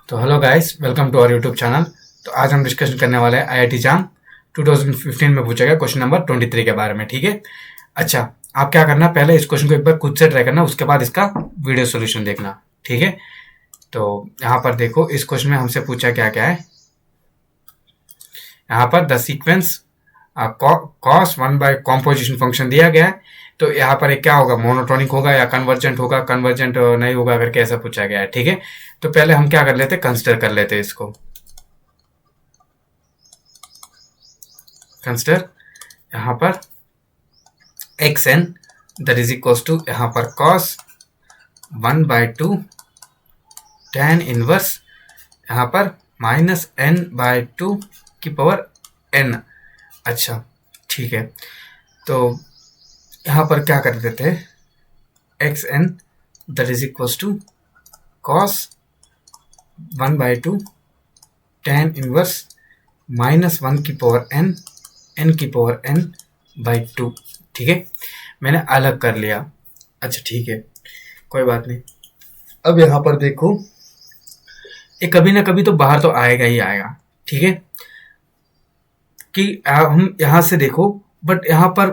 तो hello guys, welcome to our YouTube channel. तो आज हम डिस्कशन करने वाले हैं आईआईटी जाम 2015 में पूछा गया क्वेश्चन नंबर 23 के बारे में। ठीक है। अच्छा, आप क्या करना, पहले इस क्वेश्चन को एक बार खुद से ट्राई करना, उसके बाद इसका वीडियो सोल्यूशन देखना। ठीक है। तो यहाँ पर देखो, इस क्वेश्चन में हमसे पूछा क्या क्या है। यहाँ पर the sequence cos one by composition function दिया गया है। तो यहाँ पर एक क्या होगा, मोनोटोनिक होगा या कन्वर्जेंट होगा, कन्वर्जेंट नहीं होगा करके ऐसा पूछा गया है। ठीक है। तो पहले हम क्या कर लेते, कंसिडर कर लेते इसको। कंसिडर यहाँ पर x n that is equals to यहाँ पर कॉस 1/2 tan इनवर्स यहाँ पर -n/2 की पावर n। अच्छा, ठीक है। तो यहाँ पर क्या कर देते हैं, x n that is equals to cos 1/2 tan inverse -1 की पावर n की पावर n/2। ठीक है, मैंने अलग कर लिया। अच्छा, ठीक है, कोई बात नहीं। अब यहाँ पर देखो, ये कभी ना कभी तो बाहर तो आएगा ही आएगा। ठीक है, कि हम यहाँ से देखो, बट यहाँ पर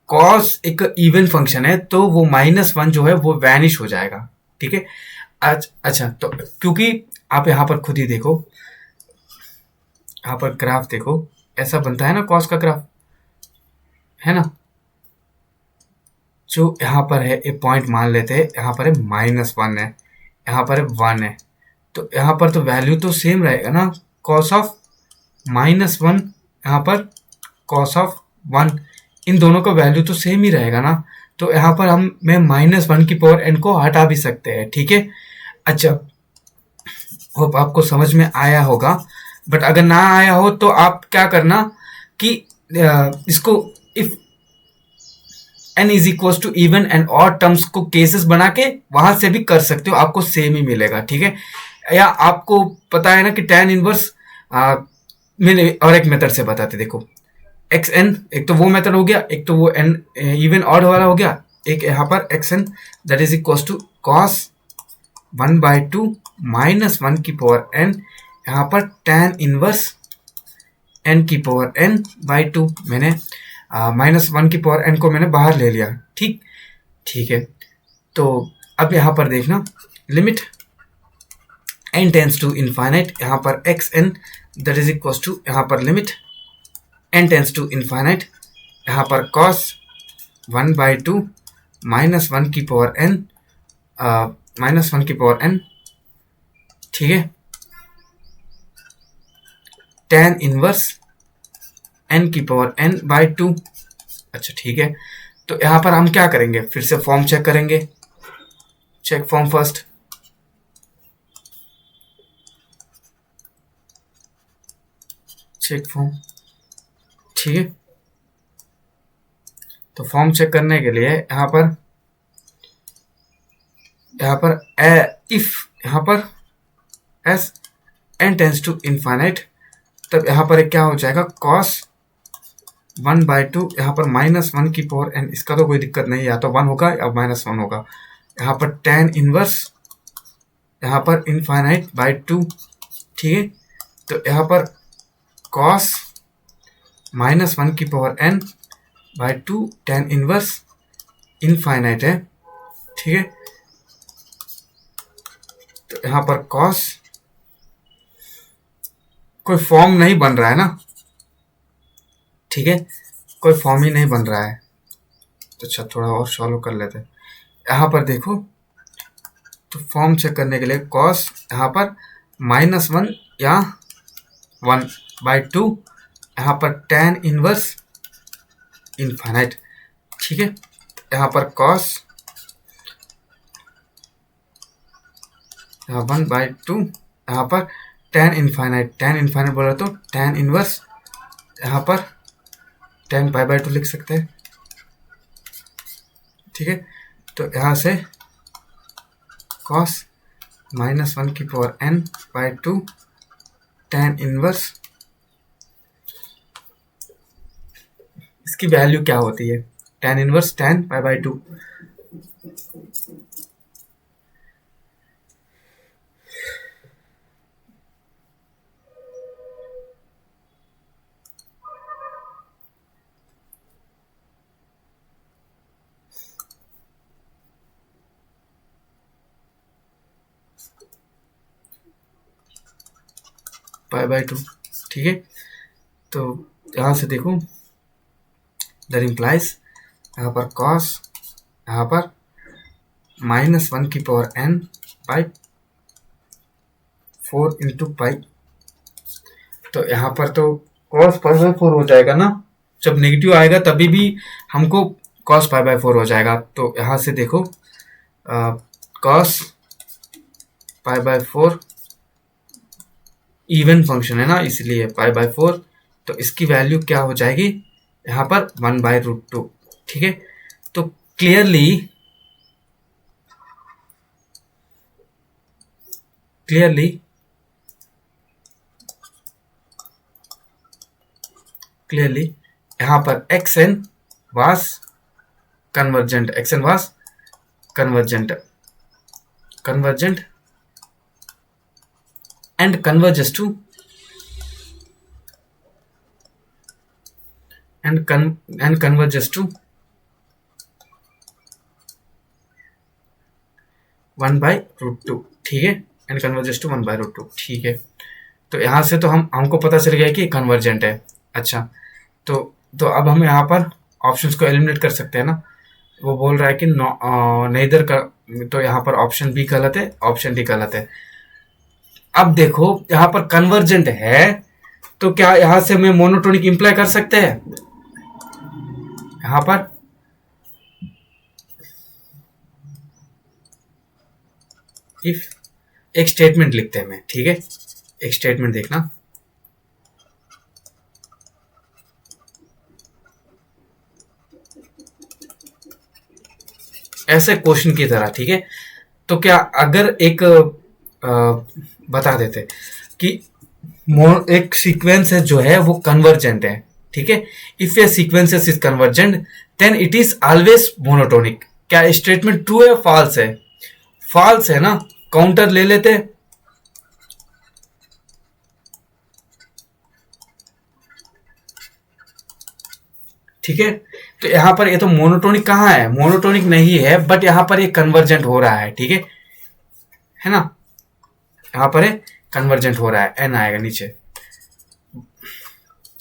कॉस एक इवन फंक्शन है, तो वो -1 जो है वो वैनिश हो जाएगा। ठीक है। अच्छा, तो क्योंकि आप यहाँ पर खुद ही देखो, यहाँ पर ग्राफ देखो, ऐसा बनता है ना कॉस का ग्राफ, है ना। जो यहाँ पर है, एक पॉइंट मान लेते हैं, यहाँ पर है -1 है, यहाँ पर है 1 है। तो यहाँ पर तो वैल्यू तो सेम रहेगा ना, कॉस ऑफ -1 यहाँ पर कॉस ऑफ 1, इन दोनों का वैल्यू तो सेम ही रहेगा ना। तो यहाँ पर हम मैं -1 की पावर n को हटा भी सकते हैं। ठीक है। अच्छा, होप आपको समझ में आया होगा, बट अगर ना आया हो तो आप क्या करना कि इसको if n is equal to even and odd terms को केसेस बना के वहां से भी कर सकते हो, आपको सेम ही मिलेगा। ठीक है। या आपको पता है ना कि tan इनवर्स, मैंने और एक मेथड से बताते, देखो एक्स एन, एक तो वो मेथड हो गया, एक तो वो एन इवन ऑड वाला हो गया, एक यहाँ पर x n that is equal to cos 1/2 -1 की पावर n, यहाँ पर tan इनवर्स n की पावर n/2। मैंने -1 की पावर n को मैंने बाहर ले लिया। ठीक है। तो अब यहाँ पर देखना, limit n tends to infinite, यहाँ पर x n that is equal to यहाँ पर limit n tends to infinite, यहाँ पर cos 1/2 -1 की पावर n, -1 की पावर n। ठीक है। tan इनवर्स n की पावर n/2। अच्छा, ठीक है। तो यहाँ पर हम क्या करेंगे, फिर से फॉर्म चेक करेंगे। Check form first. Check form, ठीक है। तो फॉर्म चेक करने के लिए यहाँ पर इफ यहाँ पर s n tends to infinite, तब यहाँ पर क्या हो जाएगा, cos 1/2 यहाँ पर -1 की पावर n, इसका तो कोई दिक्कत नहीं है, या तो 1 होगा या -1 होगा। यहाँ पर tan इनवर्स यहाँ पर इनफाइनाइट/2। ठीक है। तो यहाँ पर cos -1 की power n/2 tan inverse infinite है। ठीक है। तो यहाँ पर cos कोई फॉर्म नहीं बन रहा है ना। ठीक है, कोई फॉर्म ही नहीं बन रहा है। तो अच्छा, थोड़ा और सॉल्व कर लेते हैं। यहाँ पर देखो, तो फॉर्म चेक करने के लिए cos यहाँ पर -1 या 1/2 यहाँ पर tan इनवर्स इनफाइनाइट। ठीक है। यहाँ पर cos यहाँ 1/2 यहाँ पर tan इनफाइनाइट बोला तो tan इनवर्स यहाँ पर tan π/2 लिख सकते हैं। ठीक है। तो यहाँ से cos -1 की पावर n/2 tan इनवर्स, इसकी वैल्यू क्या होती है, tan inverse tan π/2। Pi by 2, ठीक है। तो यहाँ से देखो दैट इम्प्लाइज यहाँ पर कॉस यहाँ पर -1 की power n by 4 into pi. तो यहाँ पर तो कॉस पाई बाय 4 हो जाएगा ना, जब नेगेटिव आएगा तभी भी हमको कॉस पाई बाय 4 हो जाएगा। तो यहाँ से देखो cos pi by 4 even function है ना, इसलिए पाई बाय 4, तो इसकी वैल्यू क्या हो जाएगी यहाँ पर 1/√2, ठीक है। तो क्लियरली यहाँ पर xn was convergent, xn was convergent and converges to converges to 1/√2, ठीक है, एंड कन्वर्जेस टू 1/√2, ठीक है। तो यहाँ से तो हमको पता चल गया कि कन्वर्जेंट है। अच्छा, तो अब हम यहाँ पर ऑप्शंस को एलिमिनेट कर सकते हैं ना। वो बोल रहा है कि नेदर का, तो यहाँ पर ऑप्शन बी गलत है, ऑप्शन डी गलत है। अब देखो यहाँ पर कन्वर्जेंट है, तो क्या यहाँ से हमें मोनोटोनिक इंप्लाई कर सकते हैं? यहाँ पर इफ एक स्टेटमेंट लिखते हैं मैं, ठीक है, एक स्टेटमेंट देखना। ऐसे क्वेश्चन की तरह, ठीक है। तो क्या अगर एक बता देते कि एक सीक्वेंस है जो है वो कन्वर्जेंट है, ठीक है, if a sequence is convergent then it is always monotonic. क्या स्टेटमेंट ट्रू है फॉल्स है? फॉल्स है ना, काउंटर ले लेते। ठीक है, तो यहां पर ये तो मोनोटोनिक कहाँ है? मोनोटोनिक नहीं है, बट यहां पर ये कन्वर्जेंट हो रहा है, ठीक है ना, यहां पर कन्वर्जेंट हो रहा है, एन आएगा नीचे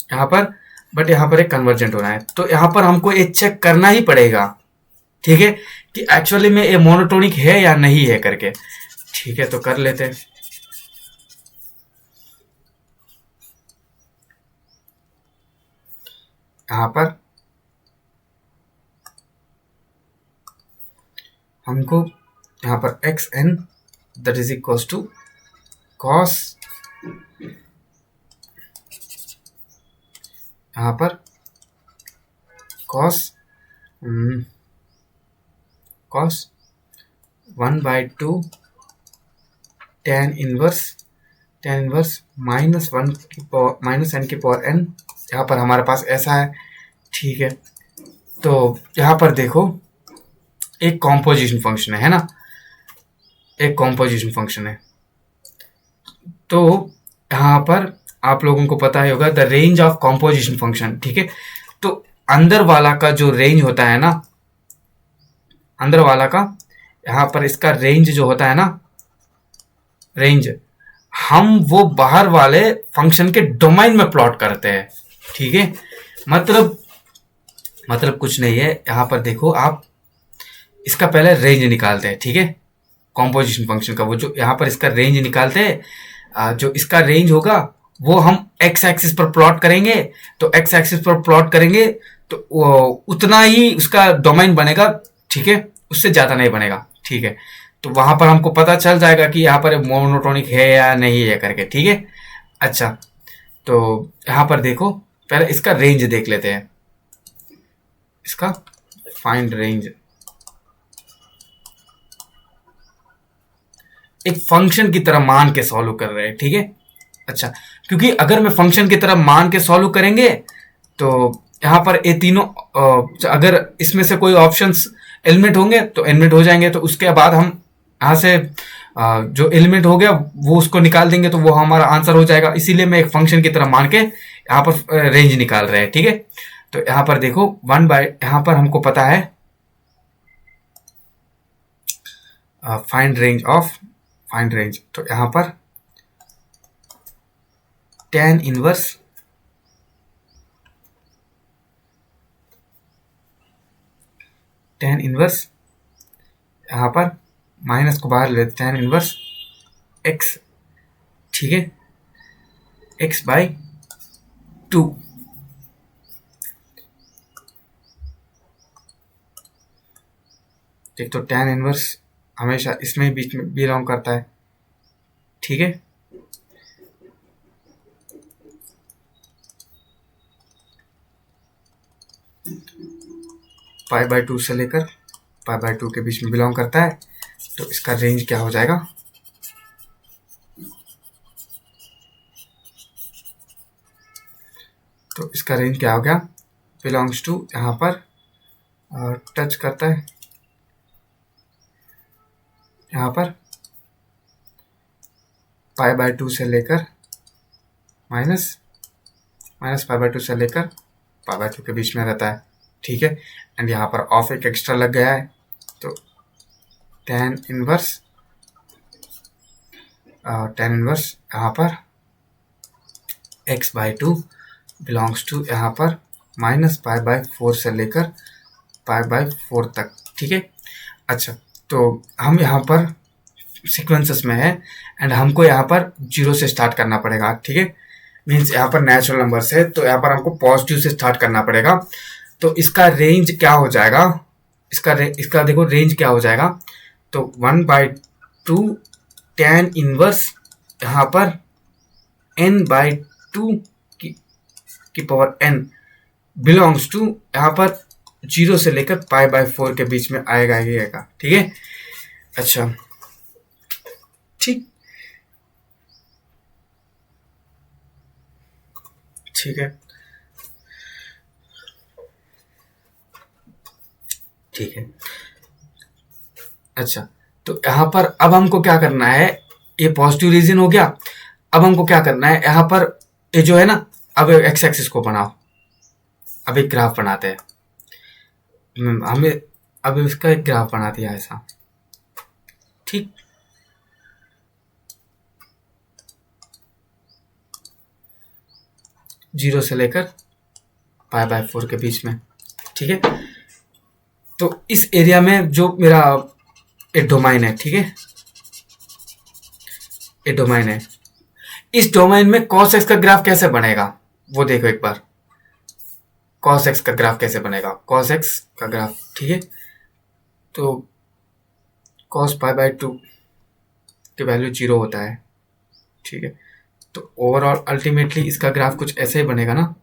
यहां पर, बट यहां पर एक कन्वर्जेंट हो रहा है। तो यहां पर हमको ये चेक करना ही पड़ेगा, ठीक है, कि एक्चुअली में ये मोनोटोनिक है या नहीं है करके। ठीक है, तो कर लेते हैं। यहां पर हमको यहां पर x n that is equal to cos, यहां पर कॉस 1/2 tan इनवर्स -1 की पावर -n की पावर n, यहाँ पर हमारे पास ऐसा है, ठीक है। तो यहाँ पर देखो एक कॉम्पोजिशन फंक्शन है ना, एक कॉम्पोजिशन फंक्शन है। तो यहाँ पर आप लोगों को पता ही होगा the range of composition function, ठीक है। तो अंदर वाला का जो रेंज होता है ना, अंदर वाला का यहाँ पर इसका रेंज जो होता है ना, रेंज हम वो बाहर वाले फंक्शन के डोमेन में प्लॉट करते हैं, ठीक है। मतलब कुछ नहीं है, यहाँ पर देखो आप इसका पहले रेंज निकालते हैं, ठीक है, कॉम्पोजिशन फंक्शन का वो जो यहाँ पर इसका रेंज निकालते हैं, जो इसका रेंज होगा वो हम एक्स एक्सिस पर प्लॉट करेंगे। तो एक्स एक्सिस पर प्लॉट करेंगे तो उतना ही उसका डोमेन बनेगा, ठीक है, उससे ज्यादा नहीं बनेगा, ठीक है। तो वहां पर हमको पता चल जाएगा कि यहाँ पर मोनोटोनिक है या नहीं है करके, ठीक है। अच्छा, तो यहाँ पर देखो पहले इसका रेंज देख लेते हैं, इसका फाइंड रेंज। एक फंक्शन की तरह मान के सॉल्व कर रहे हैं, ठीक है। अच्छा, क्योंकि अगर मैं फंक्शन की तरह मान के सॉल्व करेंगे तो यहाँ पर ये तीनों अगर इसमें से कोई ऑप्शंस एलिमेंट होंगे तो एलिमेंट हो जाएंगे, तो उसके बाद हम यहाँ से जो एलिमेंट हो गया वो उसको निकाल देंगे, तो वो हमारा आंसर हो जाएगा। इसीलिए मैं एक फंक्शन की तरह मान के यहाँ पर रेंज निकाल रहे हैं, ठीक है। तो यहाँ पर देखो यहाँ पर हमको पता है फाइंड रेंज, तो यहाँ पर tan इनवर्स यहाँ पर माइनस को बाहर लेते tan इनवर्स x, ठीक है, x/2। एक तो tan इनवर्स हमेशा इसमें बीच में बिलोंग करता है, ठीक है। π/2 से लेकर π/2 के बीच में बिलोंग करता है, तो इसका रेंज क्या हो जाएगा, तो इसका रेंज क्या हो गया, बिलोंग्स टू यहाँ पर टच करता है यहाँ पर π/2 से लेकर माइनस π/2 से लेकर π/2 के बीच में रहता है, ठीक है। एंड यहाँ पर ऑफ एक एक्स्ट्रा लग गया है, तो tan इनवर्स यहाँ पर x/2 बिलोंग्स टू यहाँ पर -π/4 से लेकर π/4 तक, ठीक है। अच्छा, तो हम यहाँ पर सीक्वेंसेस में है एंड हमको यहाँ पर 0 से स्टार्ट करना पड़ेगा, ठीक है। मीन्स यहाँ पर नेचुरल नंबर्स है, तो यहाँ पर हमको पॉजिटिव से स्टार्ट करना पड़ेगा। तो इसका रेंज क्या हो जाएगा, इसका देखो रेंज क्या हो जाएगा, तो 1/2 tan इनवर्स यहाँ पर n/2 की पावर n बिलोंग्स टू यहाँ पर 0 से लेकर π/4 के बीच में आएगा ही आएगा, ठीक है। अच्छा, ठीक है, ठीक है। अच्छा, तो यहाँ पर अब हमको क्या करना है, ये पॉजिटिव रीजन हो गया। अब हमको क्या करना है, यहाँ पर ये जो है ना, अब एक्स एक्सिस को बनाओ, अब एक ग्राफ बनाते हैं। हमें अब इसका एक ग्राफ बना दिया ऐसा, ठीक। जीरो से लेकर π/4 के बीच में, ठीक है। तो इस एरिया में जो मेरा एक डोमाइन है, ठीक है, ये डोमाइन है। इस डोमाइन में cos x का ग्राफ कैसे बनेगा वो देखो एक बार। cos x का ग्राफ कैसे बनेगा, cos x का ग्राफ, ठीक है। तो cos π/2 की वैल्यू 0 होता है, ठीक है। तो ओवरऑल अल्टीमेटली इसका ग्राफ कुछ ऐसे ही बनेगा ना,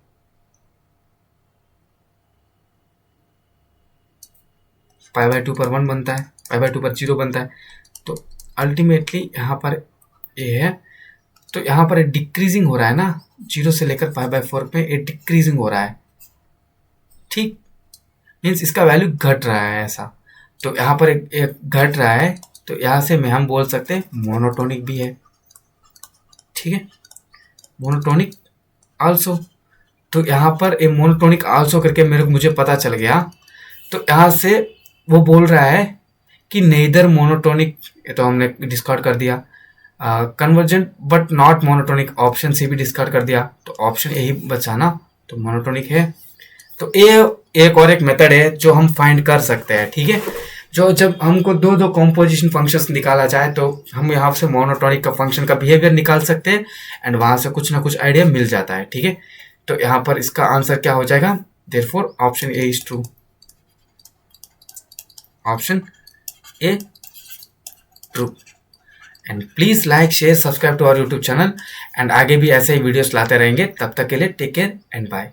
π/2 पर 1 बनता है, π/2 पर 0 बनता है। तो अल्टीमेटली यहाँ पर ये है, तो यहाँ पर डिक्रीजिंग हो रहा है ना, 0 से लेकर π/4 पे ये डिक्रीजिंग हो रहा है, ठीक। मीन्स इसका वैल्यू घट रहा है ऐसा। तो यहाँ पर एक घट रहा है, तो यहाँ से मैं हम बोल सकते हैं मोनोटोनिक भी है, ठीक है, मोनोटोनिक आल्सो। तो यहाँ पर ये मोनोटोनिक आल्सो करके मुझे पता चल गया। तो यहाँ से वो बोल रहा है कि नेदर मोनोटोनिक, ये तो हमने डिस्कार्ड कर दिया, convergent but not monotonic option से भी डिस्कार्ड कर दिया, तो ऑप्शन यही बचा ना, तो मोनोटोनिक है। तो ये एक और एक मेथड है जो हम फाइंड कर सकते हैं, ठीक है। जो जब हमको दो कॉम्पोजिशन फंक्शंस निकाला जाए, तो हम यहाँ से मोनोटोनिक का फंक्शन का बिहेवियर निकाल सकते हैं एंड वहां से कुछ ना कुछ आइडिया मिल जाता है, ठीक है। तो यहाँ पर इसका आंसर क्या हो जाएगा, therefore option a is true, option a true. And please like, share, subscribe to our YouTube channel and आगे भी ऐसे ही वीडियोस लाते रहेंगे। तब तक के लिए टेक केयर एंड बाय।